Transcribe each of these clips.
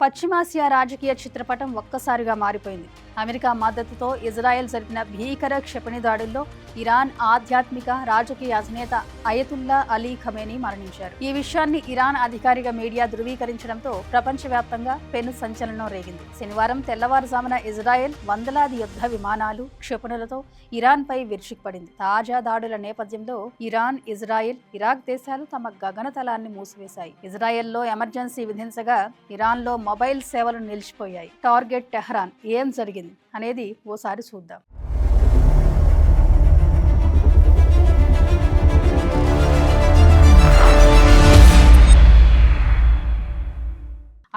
పశ్చిమాసియా రాజకీయ చిత్రపటం ఒక్కసారిగా మారిపోయింది. అమెరికా మద్దతుతో ఇజ్రాయెల్ జరిపిన భీకర క్షిపణి దాడుల్లో ఇరాన్ ఆధ్యాత్మిక రాజకీయ అధినేత అయతుల్లా అలీ ఖమేనీ మరణించారు. ఈ విషయాన్ని ఇరాన్ అధికారిక మీడియా ధృవీకరించడంతో ప్రపంచవ్యాప్తంగా పెను సంచలనం రేగింది. శనివారం తెల్లవారుజామున ఇజ్రాయెల్ వందలాది యుద్ధ విమానాలు, క్షిపణులతో ఇరాన్పై విరుచుకుపడింది. తాజా దాడుల నేపథ్యంలో ఇరాన్, ఇజ్రాయెల్, ఇరాక్ దేశాలు తమ గగనతలాన్ని మూసివేశాయి. ఇజ్రాయెల్లో ఎమర్జెన్సీ విధించగా ఇరాన్లో మొబైల్ సేవలు నిలిచిపోయాయి. Target Tehran. ఏం జరిగింది అనేది ఓసారి చూద్దాం.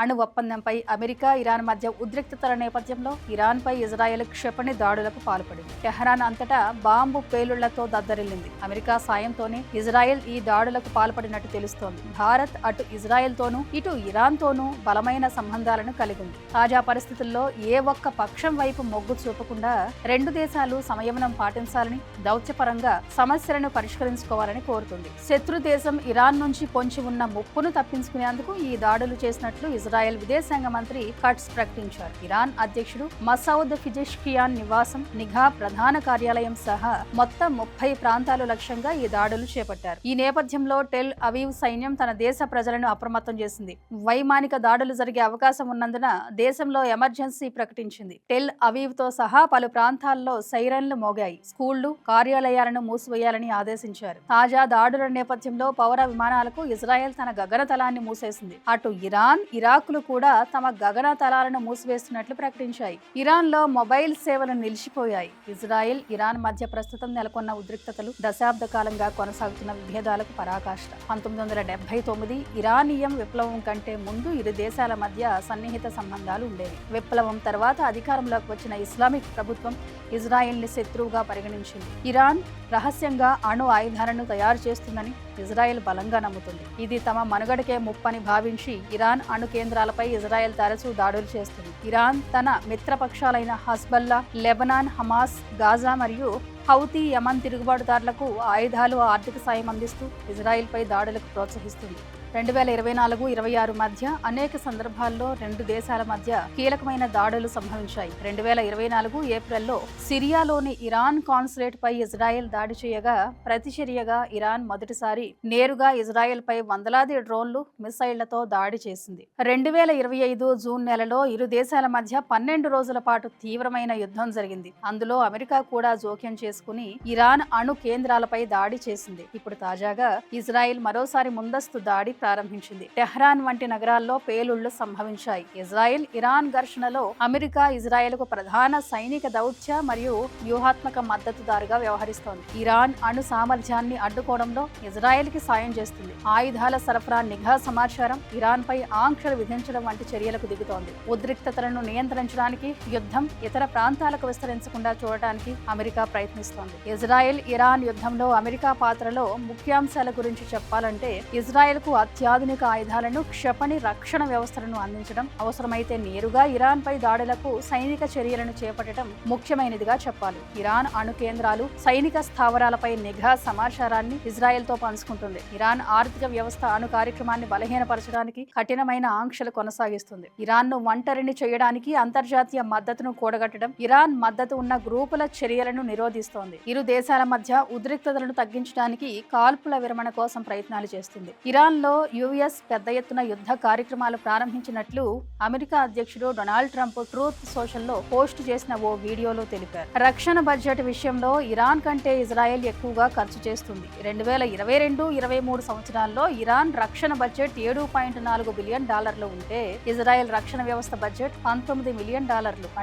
అణు ఒప్పందంపై అమెరికా, ఇరాన్ మధ్య ఉద్రిక్తతల నేపథ్యంలో ఇరాన్పై ఇజ్రాయెల్ క్షిపణి దాడులకు పాల్పడింది. టెహ్రాన్ అంతటా బాంబు పేలుళ్లతో దద్దరిల్లింది. అమెరికా సాయంతోనే ఇజ్రాయెల్ ఈ దాడులకు పాల్పడినట్టు తెలుస్తోంది. భారత్ అటు ఇజ్రాయెల్తోనూ ఇటు ఇరాన్తోనూ బలమైన సంబంధాలను కలిగి ఉంది. తాజా పరిస్థితుల్లో ఏ ఒక్క పక్షం వైపు మొగ్గు చూపకుండా రెండు దేశాలు సంయమనం పాటించాలని, దౌత్యపరంగా సమస్యలను పరిష్కరించుకోవాలని కోరుతుంది. శత్రు దేశం ఇరాన్ నుంచి పొంచి ఉన్న ముప్పును తప్పించుకునేందుకు ఈ దాడులు చేసినట్లు ఇజ్రాయెల్ విదేశాంగ మంత్రి కట్స్ ప్రకటించారు. ఇరాన్ అధ్యక్షుడు మసౌద్ పిజెష్కియాన్ నివాసం, నిఘా ప్రధాన కార్యాలయం సహా మొత్తం 30 ప్రాంతాలు లక్ష్యంగా ఈ దాడులు చేపట్టారు. ఈ నేపథ్యంలో టెల్ అవీవ్ సైన్యం తన దేశ ప్రజలను అప్రమత్తం చేసింది. వైమానిక దాడులు జరిగే అవకాశం ఉన్నందున దేశంలో ఎమర్జెన్సీ ప్రకటించింది. టెల్ అవీవ్ తో సహా పలు ప్రాంతాల్లో సైరన్లు మోగాయి. స్కూళ్లు, కార్యాలయాలను మూసివేయాలని ఆదేశించారు. తాజా దాడుల నేపథ్యంలో పౌర విమానాలకు ఇజ్రాయెల్ తన గగనతలాన్ని మూసేసింది. అటు ఇరాన్, ఇరాక్లు కూడా తమ గగనతలాలను మూసివేస్తున్నట్లు ప్రకటించాయి. ఇరాన్లో మొబైల్ సేవలు నిలిచిపోయాయి. ఇజ్రాయెల్, ఇరాన్ మధ్య ప్రస్తుతం నెలకొన్న ఉద్రిక్తతలు దశాబ్ద కాలంగా కొనసాగుతున్న విభేదాలకు పరాకాష్ట. 1979 ఇరానియం విప్లవం కంటే ముందు ఇరు దేశాల మధ్య సన్నిహిత సంబంధాలు ఉండేవి. విప్లవం తర్వాత అధికారంలోకి వచ్చిన ఇస్లామిక్ ప్రభుత్వం ఇజ్రాయెల్ ని శత్రువుగా పరిగణించింది. ఇరాన్ రహస్యంగా అణు ఆయుధాలను తయారు చేస్తుందని ఇజ్రాయెల్ బలంగా నమ్ముతుంది. ఇది తమ మనుగడకే ముప్పని భావించి ఇరాన్ అణు కేంద్రాలపై ఇజ్రాయెల్ తరచూ దాడులు చేస్తుంది. ఇరాన్ తన మిత్రపక్షాలైన హజ్బల్లా, లెబనాన్, హమాస్, గాజా మరియు హౌతీ, యమన్ తిరుగుబాటుదారులకు ఆయుధాలు, ఆర్థిక సాయం అందిస్తూ ఇజ్రాయెల్పై దాడులకు ప్రోత్సహిస్తుంది. 2024-26 మధ్య అనేక సందర్భాల్లో రెండు దేశాల మధ్య కీలకమైన దాడులు సంభవించాయి. 2024 ఏప్రిల్లో సిరియాలోని ఇరాన్ కాన్సులేట్ పై ఇజ్రాయెల్ దాడి చేయగా ప్రతిచర్యగా ఇరాన్ మొదటిసారి నేరుగా ఇజ్రాయెల్ పై వందలాది డ్రోన్లు, మిసైళ్లతో దాడి చేసింది. 2025 జూన్ నెలలో ఇరు దేశాల మధ్య 12 రోజుల పాటు తీవ్రమైన యుద్ధం జరిగింది. అందులో అమెరికా కూడా జోక్యం చేసుకుని ఇరాన్ అణు కేంద్రాలపై దాడి చేసింది. ఇప్పుడు తాజాగా ఇజ్రాయెల్ మరోసారి ముందస్తు దాడి ప్రారంభించింది. టెహ్రాన్ వంటి నగరాల్లో పేలుళ్లు సంభవించాయి. ఇజ్రాయెల్, ఇరాన్ ఘర్షణలో అమెరికా ఇజ్రాయెల్కు ప్రధాన సైనిక దౌత్య మరియు వ్యూహాత్మక మద్దతుదారుగా వ్యవహరిస్తోంది. ఇరాన్ అణు సామర్థ్యాన్ని అడ్డుకోవడంలో ఇజ్రాయెల్కి సాయం చేస్తుంది. ఆయుధాల సరఫరా, నిఘా సమాచారం, ఇరాన్పై ఆంక్షలు విధించడం వంటి చర్యలకు దిగుతోంది. ఉద్రిక్తతలను నియంత్రించడానికి, యుద్ధం ఇతర ప్రాంతాలకు విస్తరించకుండా చూడటానికి అమెరికా ప్రయత్నిస్తోంది. ఇజ్రాయెల్, ఇరాన్ యుద్ధంలో అమెరికా పాత్రలో ముఖ్యాంశాల గురించి చెప్పాలంటే ఇజ్రాయెల్కు అత్యాధునిక ఆయుధాలను, క్షిపణి రక్షణ వ్యవస్థలను అందించడం, అవసరమైతే నేరుగా ఇరాన్ పై దాడులకు సైనిక చర్యలను చేపట్టడం ముఖ్యమైనదిగా చెప్పాలి. ఇరాన్ అణు కేంద్రాలు, సైనిక స్థావరాలపై నిఘా సమాచారాన్ని ఇజ్రాయెల్ తో పంచుకుంటుంది. ఇరాన్ ఆర్థిక వ్యవస్థ అణు కార్యక్రమాన్ని బలహీనపరచడానికి కఠినమైన ఆంక్షలు కొనసాగిస్తుంది. ఇరాన్ ను ఒంటరిని చేయడానికి అంతర్జాతీయ మద్దతును కూడగట్టడం, ఇరాన్ మద్దతు ఉన్న గ్రూపుల చర్యలను నిరోధిస్తోంది. ఇరు దేశాల మధ్య ఉద్రిక్తతలను తగ్గించడానికి కాల్పుల విరమణ కోసం ప్రయత్నాలు చేస్తుంది. ఇరాన్ లో యుఎస్ పెద్ద ఎత్తున యుద్ధ కార్యక్రమాలు ప్రారంభించినట్లు అమెరికా అధ్యక్షుడు డొనాల్డ్ ట్రంప్ ట్రూత్ సోషల్ లో పోస్ట్ చేసిన ఓ వీడియోలో తెలిపారు. రక్షణ బడ్జెట్ విషయంలో ఇరాన్ కంటే ఇజ్రాయెల్ ఎక్కువగా ఖర్చు చేస్తుంది. 2022-23 సంవత్సరాల్లో ఇరాన్ రక్షణ బడ్జెట్ $7.4 బిలియన్ ఉంటే ఇజ్రాయెల్ రక్షణ వ్యవస్థ బడ్జెట్ $19 మిలియన్,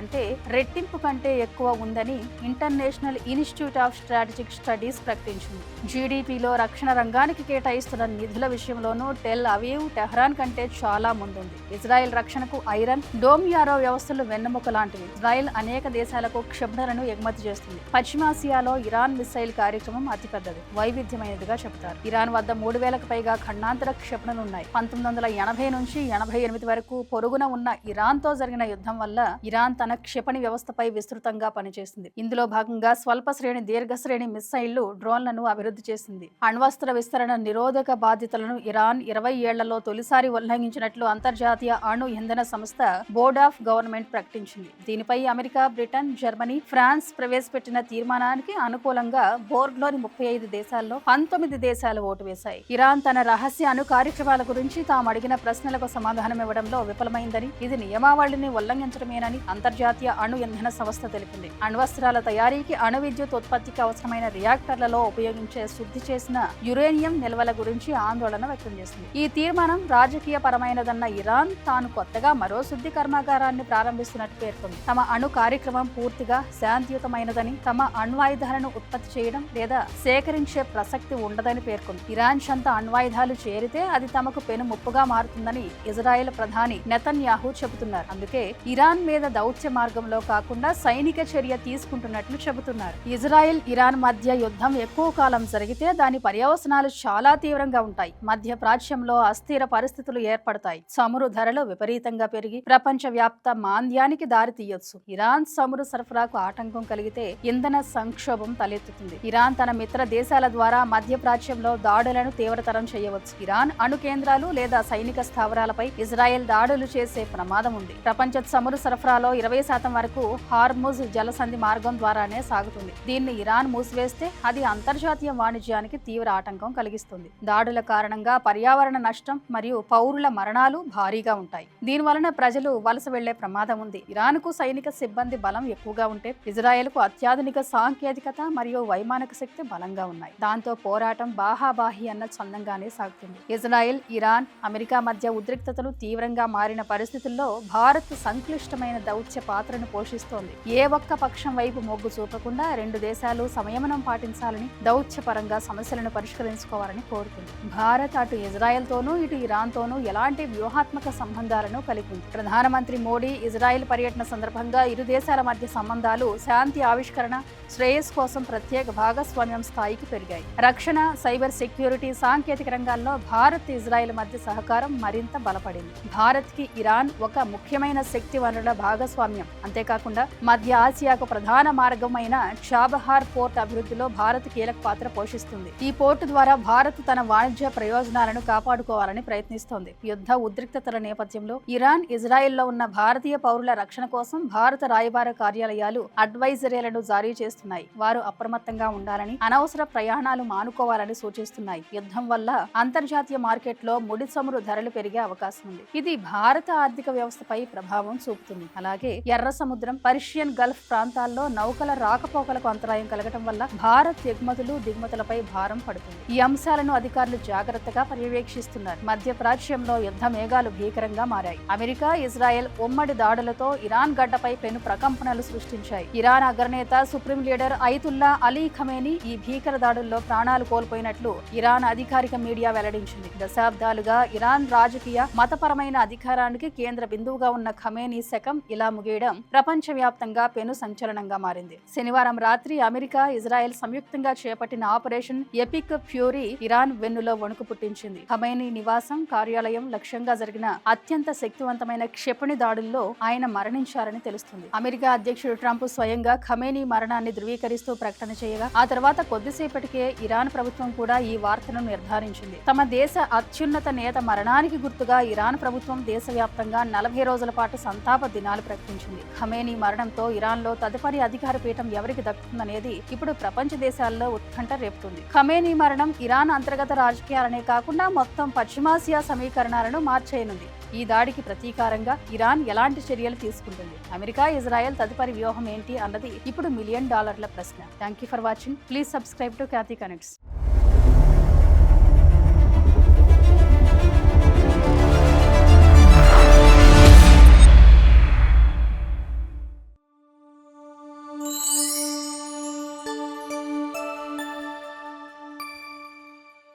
అంటే రెట్టింపు కంటే ఎక్కువ ఉందని international institute of strategic studies ప్రకటించింది. జీడీపీలో రక్షణ రంగానికి కేటాయిస్తున్న నిధుల విషయంలోనూ టెల్ అవీవ్ టెహ్రాన్ కంటే చాలా ముందుంది. ఇజ్రాయెల్ రక్షణకు ఐరన్ డోమ్ యారో వ్యవస్థలు వెన్నెముక లాంటివి. ఇజ్రాయెల్ అనేక దేశాలకు క్షిపణులను ఎగుమతి చేస్తుంది. పశ్చిమాసియాలో ఇరాన్ మిసైల్ కార్యక్రమం అతిపెద్దది, వైవిధ్యమైనదిగా చెబుతారు. ఇరాన్ వద్ద 3000కు పైగా ఖండాంతర క్షిపణులున్నాయి. 1980 నుంచి 88 వరకు పొరుగున ఉన్న ఇరాన్ తో జరిగిన యుద్ధం వల్ల ఇరాన్ తన క్షిపణి వ్యవస్థపై విస్తృతంగా పనిచేసింది. ఇందులో భాగంగా స్వల్ప శ్రేణి, దీర్ఘ శ్రేణి మిసైళ్లు, డ్రోన్లను అభివృద్ధి చేసింది. అణ్వస్త్ర విస్తరణ నిరోధక బాధ్యతలను ఇరాన్ ఇరాన్ 20 ఏళ్లలో తొలిసారి ఉల్లంఘించినట్లు అంతర్జాతీయ అణు ఇంధన సంస్థ బోర్డ్ ఆఫ్ గవర్నమెంట్ ప్రకటించింది. దీనిపై అమెరికా, బ్రిటన్, జర్మనీ, ఫ్రాన్స్ ప్రవేశపెట్టిన తీర్మానానికి అనుకూలంగా బోర్డులోని 35 దేశాల్లో 19 దేశాలు ఓటు వేశాయి. ఇరాన్ తన రహస్య అణు కార్యక్రమాల గురించి తాము అడిగిన ప్రశ్నలకు సమాధానమివ్వడంలో విఫలమైందని, ఇది నియమావళిని ఉల్లంఘించడమేనని అంతర్జాతీయ అణు ఇంధన సంస్థ తెలిపింది. అణ్వస్త్రాల తయారీకి, అణు విద్యుత్ ఉత్పత్తికి అవసరమైన రియాక్టర్లలో ఉపయోగించే శుద్ధి చేసిన యురేనియం నిల్వల గురించి ఆందోళన వ్యక్తం చేసింది. ఈ తీర్మానం రాజకీయ పరమైనదన్న ఇరాన్ తాను కొత్తగా మరో శుద్ధి కర్మాగారాన్ని ప్రారంభిస్తున్నట్టు పేర్కొంది. తమ అణు కార్యక్రమం పూర్తిగా శాంతియుతమైనదని, తమ అణ్వాయుధాలను ఉత్పత్తి చేయడం లేదా సేకరించే ప్రసక్తి ఉండదని పేర్కొంది. ఇరాన్ చెంత అణ్వాయుధాలు చేరితే అది తమకు పెను ముప్పుగా మారుతుందని ఇజ్రాయెల్ ప్రధాని నెతన్యాహు చెబుతున్నారు. అందుకే ఇరాన్ మీద దౌత్య మార్గంలో కాకుండా సైనిక చర్య తీసుకుంటున్నట్లు చెబుతున్నారు. ఇజ్రాయెల్, ఇరాన్ మధ్య యుద్ధం ఎక్కువ కాలం జరిగితే దాని పర్యవసనాలు చాలా తీవ్రంగా ఉంటాయి. మధ్య ప్రాచ్యంలో అస్థిర పరిస్థితులు ఏర్పడతాయి. చమురు ధరలు విపరీతంగా పెరిగి ప్రపంచ వ్యాప్త మాంద్యానికి దారి తీయొచ్చు. ఇరాన్ చమురు సరఫరాకు ఆటంకం కలిగితే ఇంధన సంక్షోభం తలెత్తుతుంది. ఇరాన్ తన మిత్ర దేశాల ద్వారా మధ్య ప్రాచ్యంలో దాడులను తీవ్రతరం చేయవచ్చు. ఇరాన్ అణు కేంద్రాలు లేదా సైనిక స్థావరాలపై ఇజ్రాయెల్ దాడులు చేసే ప్రమాదం ఉంది. ప్రపంచ చమురు సరఫరాలో 20% వరకు హార్ముజ్ జలసంధి మార్గం ద్వారానే సాగుతుంది. దీన్ని ఇరాన్ మూసివేస్తే అది అంతర్జాతీయ వాణిజ్యానికి తీవ్ర ఆటంకం కలిగిస్తుంది. దాడుల కారణంగా పర్యావరణ నష్టం మరియు పౌరుల మరణాలు భారీగా ఉంటాయి. దీనివలన ప్రజలు వలస వెళ్లే ప్రమాదం ఉంది. ఇరాన్కు సైనిక సిబ్బంది బలం ఎక్కువగా ఉంటే ఇజ్రాయెల్కు అత్యాధునిక సాంకేతికత మరియు వైమానిక శక్తి బలంగా ఉన్నాయి. దాంతో పోరాటం బాహాబాహి అన్న చందంగానే సాగుతుంది. ఇజ్రాయెల్, ఇరాన్, అమెరికా మధ్య ఉద్రిక్తతలు తీవ్రంగా మారిన పరిస్థితుల్లో భారత్ సంక్లిష్టమైన దౌత్య పాత్రను పోషిస్తోంది. ఏ ఒక్క పక్షం వైపు మొగ్గు చూపకుండా రెండు దేశాలు సంయమనం పాటించాలని, దౌత్యపరంగా సమస్యలను పరిష్కరించుకోవాలని కోరుతుంది. భారత్ అటు ఇజ్రాయెల్తోనూ ఇటు ఇరాన్తోనూ ఎలాంటి వ్యూహాత్మక సంబంధాలను కలిగి ఉంది. ప్రధానమంత్రి మోడీ ఇజ్రాయెల్ పర్యటన సందర్భంగా ఇరు దేశాల మధ్య సంబంధాలు శాంతి ఆవిష్కరణ, శ్రేయస్ కోసం ప్రత్యేక భాగస్వామ్యం స్థాయికి పెరిగాయి. రక్షణ, సైబర్ సెక్యూరిటీ, సాంకేతిక రంగాల్లో భారత్, ఇజ్రాయెల్ మధ్య సహకారం మరింత బలపడింది. భారత్ కి ఇరాన్ ఒక ముఖ్యమైన శక్తి వనరుల భాగస్వామ్యం. అంతేకాకుండా మధ్య ఆసియాకు ప్రధాన మార్గమైన చాబహార్ పోర్ట్ అభివృద్ధిలో భారత్ కీలక పాత్ర పోషిస్తుంది. ఈ పోర్టు ద్వారా భారత్ తన వాణిజ్య ప్రయోజనాలను కాపాడుకోవాలని ప్రయత్నిస్తోంది. యుద్ధ ఉద్రిక్తతల నేపథ్యంలో ఇరాన్, ఇజ్రాయెల్లో ఉన్న భారతీయ పౌరుల రక్షణ కోసం భారత రాయబార కార్యాలయాలు అడ్వైజరీలను జారీ చేస్తున్నాయి. వారు అప్రమత్తంగా ఉండాలని, అనవసర ప్రయాణాలు మానుకోవాలని సూచిస్తున్నాయి. యుద్ధం వల్ల అంతర్జాతీయ మార్కెట్లో ముడి చమురు ధరలు పెరిగే అవకాశం ఉంది. ఇది భారత ఆర్థిక వ్యవస్థపై ప్రభావం చూపుతుంది. అలాగే ఎర్ర సముద్రం, పర్షియన్ గల్ఫ్ ప్రాంతాల్లో నౌకల రాకపోకలకు అంతరాయం కలగటం వల్ల భారత్ ఎగుమతులు, దిగుమతులపై భారం పడుతుంది. ఈ అంశాలను అధికారులు జాగ్రత్తగా పర్యవేక్షిస్తున్నారు. మధ్య ప్రాచ్యంలో యుద్ధ మేఘాలు భీకరంగా మారాయి. అమెరికా, ఇజ్రాయెల్ ఉమ్మడి దాడులతో ఇరాన్ గడ్డపై పెను ప్రకంపనలు సృష్టించాయి. ఇరాన్ అగ్రనేత, supreme leader Ayatollah Ali Khamenei ఈ భీకర దాడుల్లో ప్రాణాలు కోల్పోయినట్లు ఇరాన్ అధికారిక మీడియా వెల్లడించింది. దశాబ్దాలుగా ఇరాన్ రాజకీయ, మతపరమైన అధికారానికి కేంద్ర బిందువుగా ఉన్న ఖమేనీ శకం ఇలా ముగియడం ప్రపంచవ్యాప్తంగా పెను సంచలనంగా మారింది. శనివారం రాత్రి అమెరికా, ఇజ్రాయెల్ సంయుక్తంగా చేపట్టిన ఆపరేషన్ ఎపిక్ ఫ్యూరీ ఇరాన్ వెన్నులో వణుకు పుట్టించింది. ఖమేనీ నివాసం, కార్యాలయం లక్ష్యంగా జరిగిన అత్యంత శక్తివంతమైన క్షిపణి దాడుల్లో ఆయన మరణించారని తెలుస్తుంది. అమెరికా అధ్యక్షుడు ట్రంప్ స్వయంగా ఖమేనీ మరణాన్ని ధృవీకరిస్తూ ప్రకటన చేయగా ఆ తర్వాత కొద్దిసేపటికే ఇరాన్ ప్రభుత్వం కూడా ఈ వార్తను నిర్ధారించింది. తమ దేశ అత్యున్నత నేత మరణానికి గుర్తుగా ఇరాన్ ప్రభుత్వం దేశవ్యాప్తంగా 40 రోజుల పాటు సంతాప దినాలు ప్రకటించింది. ఖమేనీ మరణంతో ఇరాన్లో తదుపరి అధికార పీఠం ఎవరికి దక్కుతుందనేది ఇప్పుడు ప్రపంచ దేశాల్లో ఉత్కంఠ రేపుతుంది. ఖమేనీ మరణం ఇరాన్ అంతర్గత రాజకీయాలనే కాకుండా మొత్తం పశ్చిమాసియా సమీకరణాలను మార్చేయనుంది. ఈ దాడికి ప్రతీకారంగా ఇరాన్ ఎలాంటి చర్యలు తీసుకుంటుంది? అమెరికా, ఇజ్రాయెల్ తదుపరి వ్యూహం ఏంటి అన్నది ఇప్పుడు $1 మిలియన్ ప్రశ్న. Thank you for watching. Please subscribe to Khyati connects.